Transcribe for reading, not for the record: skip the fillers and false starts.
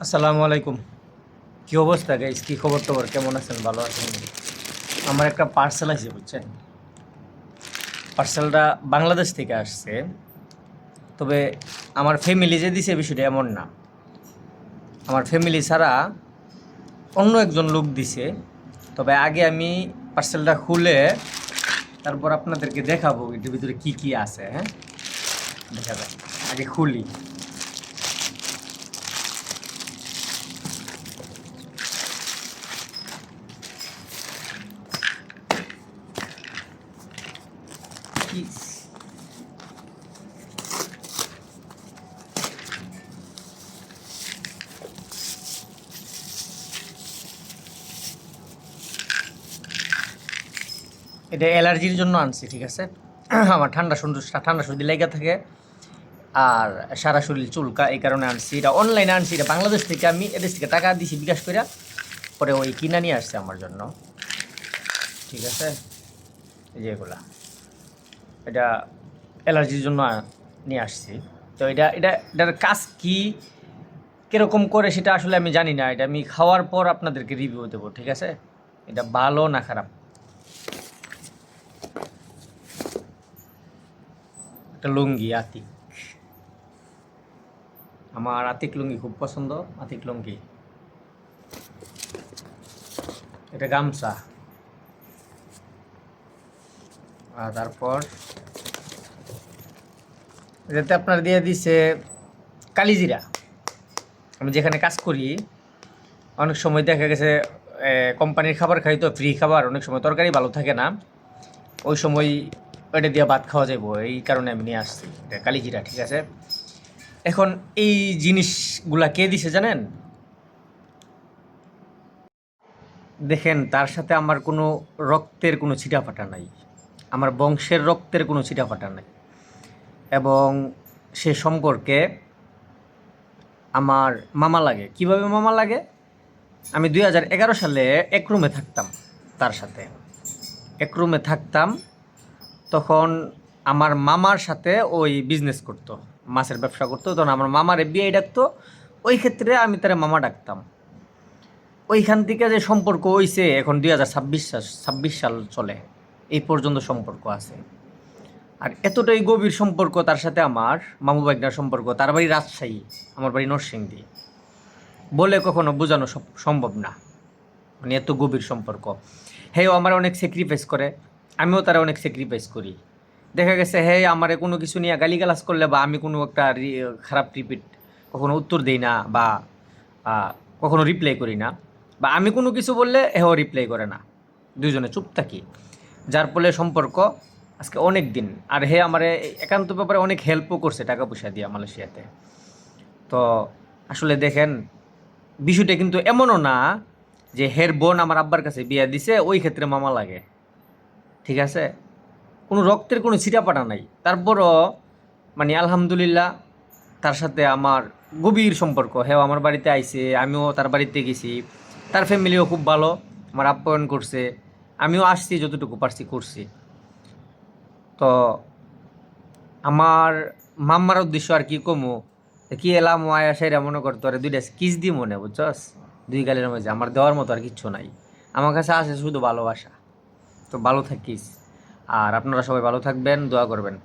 আসসালামু আলাইকুম। কি অবস্থা গাইস? কি খবর টবর? কেমন আছেন? ভালো আছেন? আমার একটা পার্সেল আছে, বুঝছেন? পার্সেলটা বাংলাদেশ থেকে আসছে। তবে আমার ফ্যামিলি যে দিছে বিষয়টা এমন না। আমার ফ্যামিলি ছাড়া অন্য একজন লোক দিছে। তবে আগে আমি পার্সেলটা খুলে তারপর আপনাদেরকে দেখাবো এটার ভিতরে কি কি আছে। হ্যাঁ, দেখা যায়। আগে খুলি। কি এটা অ্যালার্জির জন্য আনছি, ঠিক আছে? আমার ঠান্ডা সর্দি লেগে থাকে, আর সারা শরীর চুলকা, এই কারণে আনছি। এটা অনলাইনে আনছি, এটা বাংলাদেশ থেকে। আমি এদেশ থেকে টাকা দিছি বিকাশ করে, পরে ওই কিনা নিয়ে আসছে আমার জন্য, ঠিক আছে? এই যে এগুলা, এটা অ্যালার্জির জন্য নিয়ে আসছি। তো এটার কাজ কি, কীরকম করে সেটা আসলে আমি জানি না। এটা আমি খাওয়ার পর আপনাদেরকে রিভিউ দেবো, ঠিক আছে? এটা ভালো না খারাপ। একটা লুঙ্গি আতিক, আমার আতিক লুঙ্গি খুব পছন্দ। আতিক লুঙ্গি, এটা গামছা। আর তারপর এটাতে আপনার দিয়ে দিছে কালিজিরা। আমি যেখানে কাজ করি অনেক সময় দেখা গেছে কোম্পানির খাবার খাই, তো ফ্রি খাবার, অনেক সময় তরকারি ভালো থাকে না, ওই সময় ওইটা দিয়ে ভাত খাওয়া যাবো, এই কারণে আমি নিয়ে আসছি এটা কালিজিরা, ঠিক আছে? এখন এই জিনিসগুলা কে দিছে জানেন? দেখেন, তার সাথে আমার কোনো রক্তের কোনো ছিটাফাটা নাই, আমার বংশের রক্তের কোনো ছিটাফাটা নাই। এবং সে সম্পর্কে আমার মামা লাগে। কিভাবে মামা লাগে? আমি 2011 সালে এক রুমে থাকতাম তার সাথে, এক রুমে থাকতাম। তখন আমার মামার সাথে ওই বিজনেস করতো, মাছের ব্যবসা করতো। তখন আমার মামার বিয়ে ডাকতো, ওই ক্ষেত্রে আমি তারা মামা ডাকতাম। ওইখান থেকে যে সম্পর্ক হইছে, এখন 2026 সাল চলে, এই পর্যন্ত সম্পর্ক আছে। আর এতটাই গভীর সম্পর্ক তার সাথে আমার মামু ভাগ্নার সম্পর্ক। তার বাড়ি রাজশাহী, আমার বাড়ি নরসিংদী, বলে কখনো বোঝানো সম্ভব না, মানে এত গভীর সম্পর্ক। হেও আমার অনেক স্যাক্রিফাইস করে, আমিও তারা অনেক স্যাক্রিফাইস করি। দেখা গেছে হে আমারে কোনো কিছু নিয়ে গালিগালাজ করলে, বা আমি কোনো একটা খারাপ রিপিট কখনো উত্তর দিই না, বা কখনো রিপ্লাই করি না, বা আমি কোনো কিছু বললে হেও রিপ্লাই করে না, দুইজনে চুপ থাকি। যার ফলে সম্পর্ক আজকে অনেক দিন। আর হে আমারে একান্ত ব্যাপারে অনেক হেল্পও করছে টাকা পয়সা দিয়ে মালয়েশিয়াতে। তো আসলে দেখেন, বিষয়টা কিন্তু এমনও না যে হের বোন আমার আব্বার কাছে বিয়ে দিছে ওই ক্ষেত্রে মামা লাগে, ঠিক আছে? কোনো রক্তের কোনো ছিটাপাটা নাই। তারপরও মানে আলহামদুলিল্লাহ, তার সাথে আমার গভীর সম্পর্ক। হ্যাঁ, আমার বাড়িতে আইছে, আমিও তার বাড়িতে গেছি। তার ফ্যামিলিও খুব ভালো, আমার আপ্যায়ন করছে। আমিও আসছি, যতটুকু পারছি করছি। তো আমার মাম্মার উদ্দেশ্য আর কি কমু, কি এলাম আয়া সেরা মনে করতো, আরে দুইটা কিস দি মনে, বুঝছস? দুই গালের মাঝে আমার দেওয়ার মতো আর কিচ্ছু নাই। আমার কাছে আছে শুধু ভালোবাসা। তো ভালো থাকিস, আর আপনারা সবাই ভালো থাকবেন, দোয়া করবেন।